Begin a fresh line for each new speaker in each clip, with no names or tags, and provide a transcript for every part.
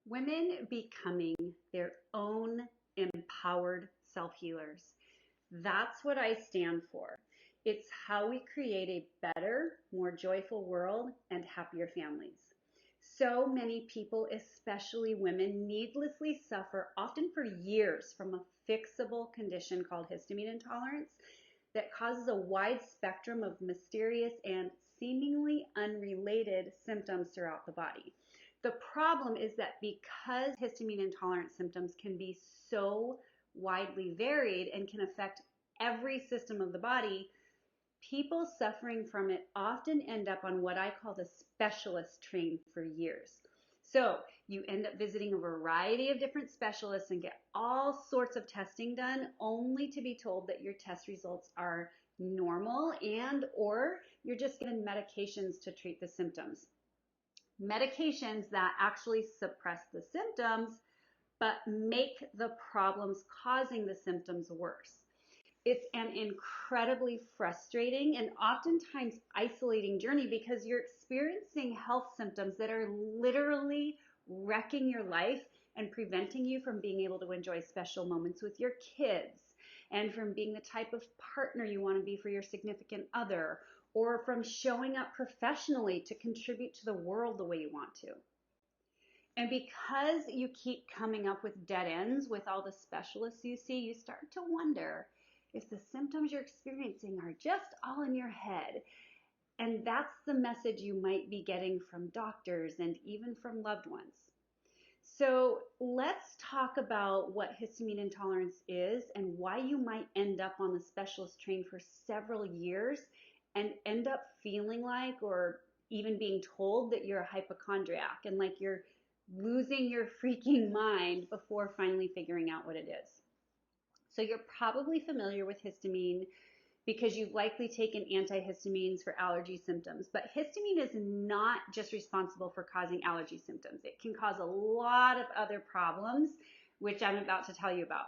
Women becoming their own empowered self healers. That's what I stand for. It's how we create a better, more joyful world and happier families. So many people, especially women, needlessly suffer, often for years, from a fixable condition called histamine intolerance that causes a wide spectrum of mysterious and seemingly unrelated symptoms throughout the body. The problem is that because histamine intolerant symptoms can be so widely varied and can affect every system of the body, people suffering from it often end up on what I call the specialist train for years. So you end up visiting a variety of different specialists and get all sorts of testing done, only to be told that your test results are normal and or you're just given medications to treat the symptoms. Medications that actually suppress the symptoms but make the problems causing the symptoms worse. It's an incredibly frustrating and oftentimes isolating journey because you're experiencing health symptoms that are literally wrecking your life and preventing you from being able to enjoy special moments with your kids and from being the type of partner you want to be for your significant other, or from showing up professionally to contribute to the world the way you want to. And because you keep coming up with dead ends with all the specialists you see, you start to wonder if the symptoms you're experiencing are just all in your head. And that's the message you might be getting from doctors and even from loved ones. So let's talk about what histamine intolerance is and why you might end up on the specialist train for several years and end up feeling like, or even being told, that you're a hypochondriac and like you're losing your freaking mind before finally figuring out what it is. So you're probably familiar with histamine because you've likely taken antihistamines for allergy symptoms. But histamine is not just responsible for causing allergy symptoms. It can cause a lot of other problems, which I'm about to tell you about.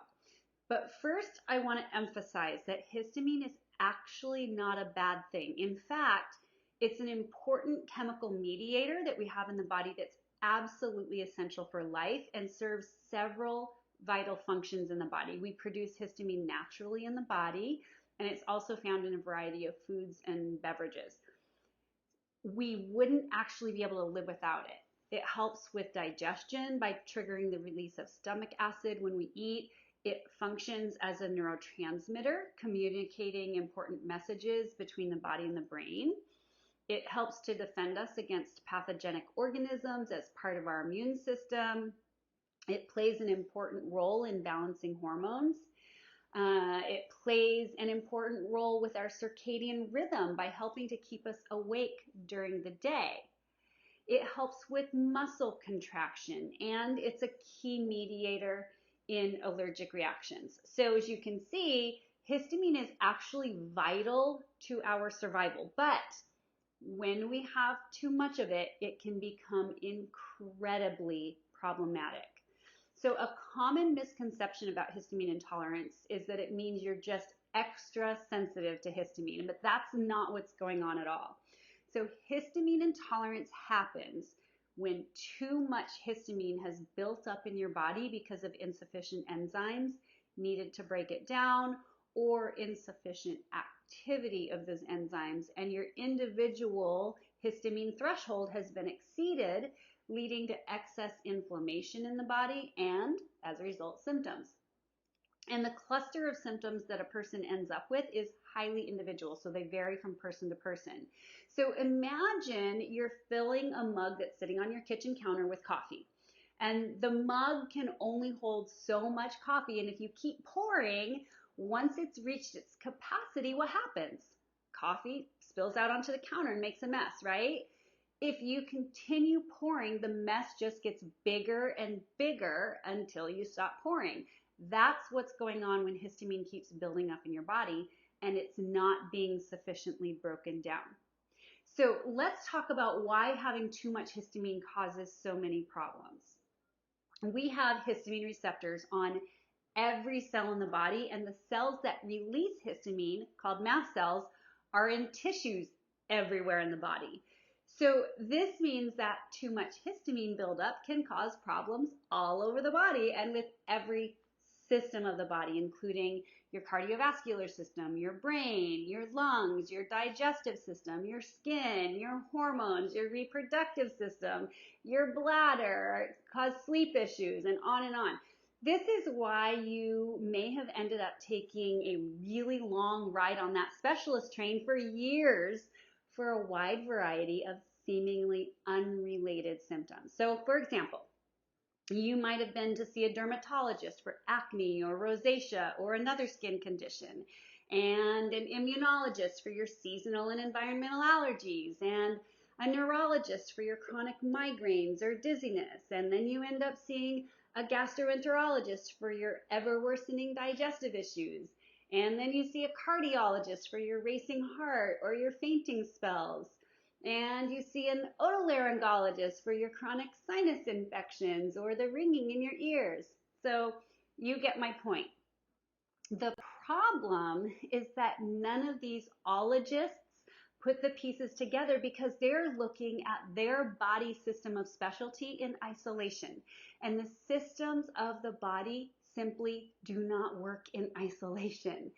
But first, I want to emphasize that histamine is actually not a bad thing. In fact, it's an important chemical mediator that we have in the body that's absolutely essential for life and serves several vital functions in the body. We produce histamine naturally in the body, and it's also found in a variety of foods and beverages. We wouldn't actually be able to live without it. It helps with digestion by triggering the release of stomach acid when we eat. It functions as a neurotransmitter, communicating important messages between the body and the brain. It helps to defend us against pathogenic organisms as part of our immune system. It plays an important role in balancing hormones. It plays an important role with our circadian rhythm by helping to keep us awake during the day. It helps with muscle contraction, and it's a key mediator in allergic reactions. So as you can see, histamine is actually vital to our survival, but when we have too much of it, it can become incredibly problematic. So a common misconception about histamine intolerance is that it means you're just extra sensitive to histamine, but that's not what's going on at all. So histamine intolerance happens when too much histamine has built up in your body because of insufficient enzymes needed to break it down, or insufficient activity of those enzymes, and your individual histamine threshold has been exceeded, leading to excess inflammation in the body and, as a result, symptoms. And the cluster of symptoms that a person ends up with is highly individual, so they vary from person to person. So imagine you're filling a mug that's sitting on your kitchen counter with coffee. And the mug can only hold so much coffee, and if you keep pouring, once it's reached its capacity, what happens? Coffee spills out onto the counter and makes a mess, right? If you continue pouring, the mess just gets bigger and bigger until you stop pouring. That's what's going on when histamine keeps building up in your body and it's not being sufficiently broken down. So let's talk about why having too much histamine causes so many problems. We have histamine receptors on every cell in the body, and the cells that release histamine, called mast cells, are in tissues everywhere in the body. So this means that too much histamine buildup can cause problems all over the body and with every system of the body, including your cardiovascular system, your brain, your lungs, your digestive system, your skin, your hormones, your reproductive system, your bladder, cause sleep issues, and on and on. This is why you may have ended up taking a really long ride on that specialist train for years for a wide variety of seemingly unrelated symptoms. So, for example, you might have been to see a dermatologist for acne or rosacea or another skin condition, and an immunologist for your seasonal and environmental allergies, and a neurologist for your chronic migraines or dizziness, and then you end up seeing a gastroenterologist for your ever worsening digestive issues, and then you see a cardiologist for your racing heart or your fainting spells. And you see an otolaryngologist for your chronic sinus infections or the ringing in your ears. So you get my point. The problem is that none of these ologists put the pieces together because they're looking at their body system of specialty in isolation. And the systems of the body simply do not work in isolation.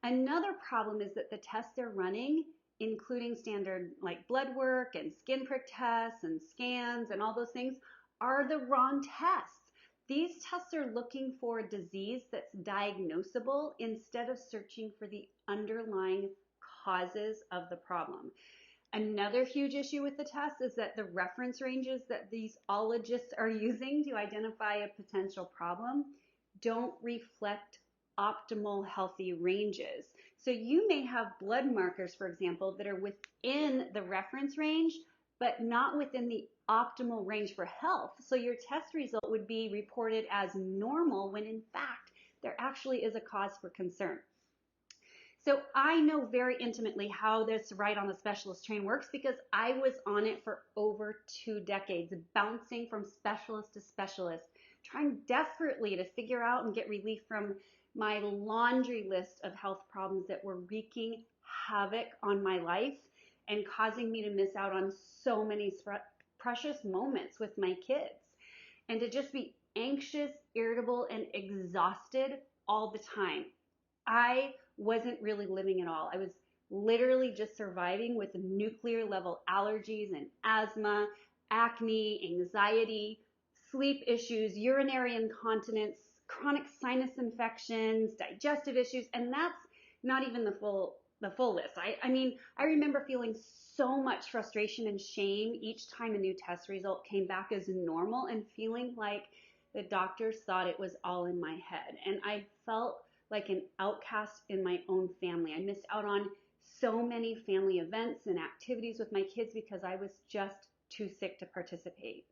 Another problem is that the tests they're running, including standard like blood work and skin prick tests and scans and all those things, are the wrong tests. These tests are looking for a disease that's diagnosable instead of searching for the underlying causes of the problem. Another huge issue with the test is that the reference ranges that these ologists are using to identify a potential problem don't reflect optimal healthy ranges. So you may have blood markers, for example, that are within the reference range, but not within the optimal range for health. So your test result would be reported as normal when in fact there actually is a cause for concern. So I know very intimately how this ride on the specialist train works because I was on it for over 2 decades, bouncing from specialist to specialist, trying desperately to figure out and get relief from my laundry list of health problems that were wreaking havoc on my life and causing me to miss out on so many precious moments with my kids, and to just be anxious, irritable, and exhausted all the time. I wasn't really living at all. I was literally just surviving with nuclear level allergies and asthma, acne, anxiety, sleep issues, urinary incontinence, chronic sinus infections, digestive issues, and that's not even the full list. I mean, I remember feeling so much frustration and shame each time a new test result came back as normal and feeling like the doctors thought it was all in my head. And I felt like an outcast in my own family. I missed out on so many family events and activities with my kids because I was just too sick to participate.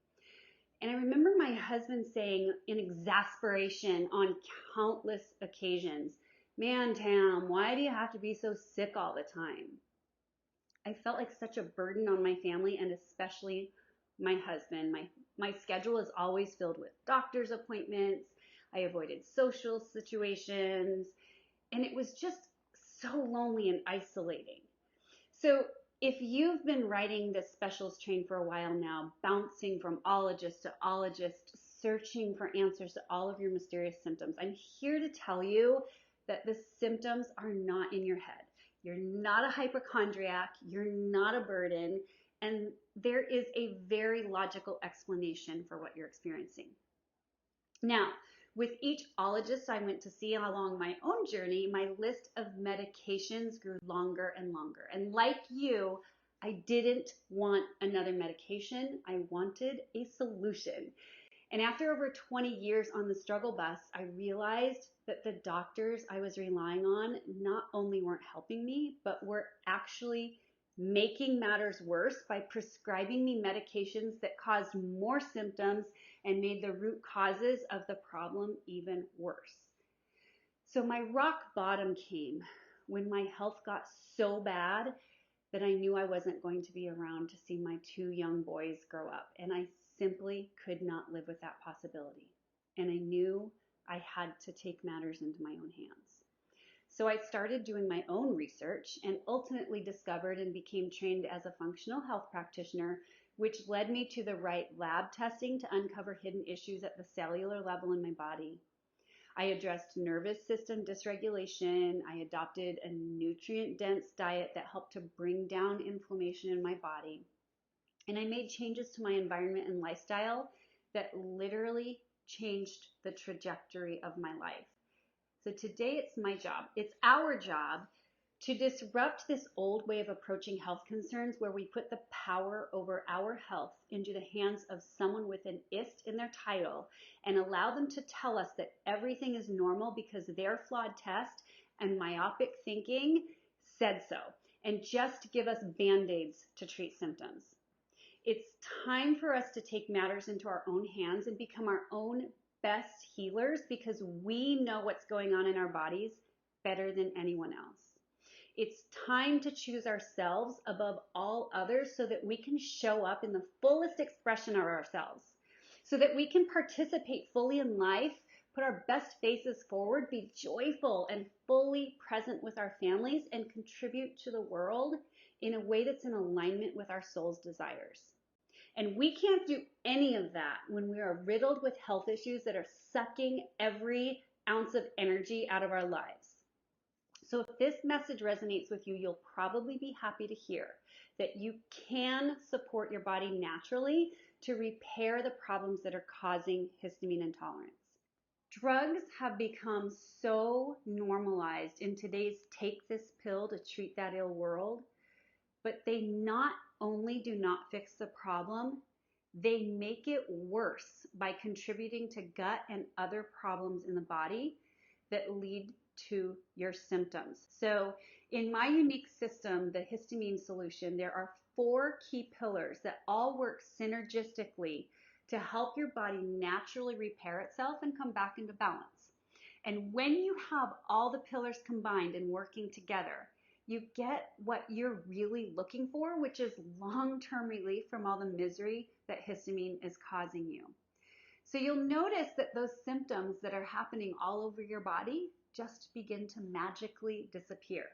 And I remember my husband saying in exasperation on countless occasions, "Man, Tam, why do you have to be so sick all the time?" I felt like such a burden on my family and especially my husband. My schedule is always filled with doctor's appointments. I avoided social situations, and it was just so lonely and isolating. So if you've been riding this specialist train for a while now, bouncing from ologist to ologist, searching for answers to all of your mysterious symptoms, I'm here to tell you that the symptoms are not in your head. You're not a hypochondriac, you're not a burden, and there is a very logical explanation for what you're experiencing. Now, with each ologist I went to see along my own journey, my list of medications grew longer and longer. And like you, I didn't want another medication. I wanted a solution. And after over 20 years on the struggle bus, I realized that the doctors I was relying on not only weren't helping me, but were actually making matters worse by prescribing me medications that caused more symptoms and made the root causes of the problem even worse. So my rock bottom came when my health got so bad that I knew I wasn't going to be around to see my 2 young boys grow up, and I simply could not live with that possibility. And I knew I had to take matters into my own hands. So I started doing my own research and ultimately discovered and became trained as a functional health practitioner, which led me to the right lab testing to uncover hidden issues at the cellular level in my body. I addressed nervous system dysregulation. I adopted a nutrient-dense diet that helped to bring down inflammation in my body. And I made changes to my environment and lifestyle that literally changed the trajectory of my life. So today it's my job, it's our job to disrupt this old way of approaching health concerns where we put the power over our health into the hands of someone with an ist in their title and allow them to tell us that everything is normal because their flawed test and myopic thinking said so, and just give us band-aids to treat symptoms. It's time for us to take matters into our own hands and become our own best healers because we know what's going on in our bodies better than anyone else. It's time to choose ourselves above all others so that we can show up in the fullest expression of ourselves, so that we can participate fully in life, put our best faces forward, be joyful and fully present with our families, and contribute to the world in a way that's in alignment with our soul's desires. And we can't do any of that when we are riddled with health issues that are sucking every ounce of energy out of our lives. So if this message resonates with you, you'll probably be happy to hear that you can support your body naturally to repair the problems that are causing histamine intolerance. Drugs have become so normalized in today's take this pill to treat that ill world, but they not only do not fix the problem, they make it worse by contributing to gut and other problems in the body that lead to your symptoms. So in my unique system, the histamine solution, there are 4 key pillars that all work synergistically to help your body naturally repair itself and come back into balance. And when you have all the pillars combined and working together, you get what you're really looking for, which is long-term relief from all the misery that histamine is causing you. So you'll notice that those symptoms that are happening all over your body just begin to magically disappear.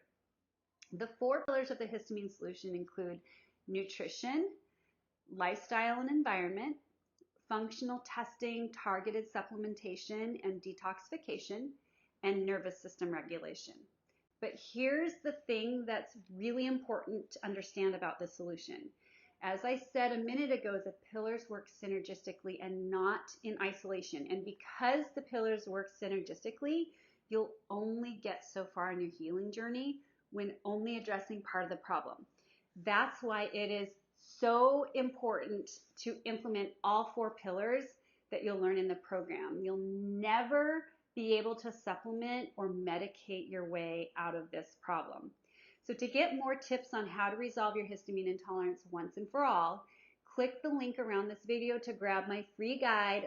The 4 pillars of the histamine solution include nutrition, lifestyle and environment, functional testing, targeted supplementation and detoxification, and nervous system regulation. But here's the thing that's really important to understand about this solution. As I said a minute ago, the pillars work synergistically and not in isolation. And because the pillars work synergistically, you'll only get so far in your healing journey when only addressing part of the problem. That's why it is so important to implement all 4 pillars that you'll learn in the program. You'll never be able to supplement or medicate your way out of this problem. So to get more tips on how to resolve your histamine intolerance once and for all, click the link around this video to grab my free guide,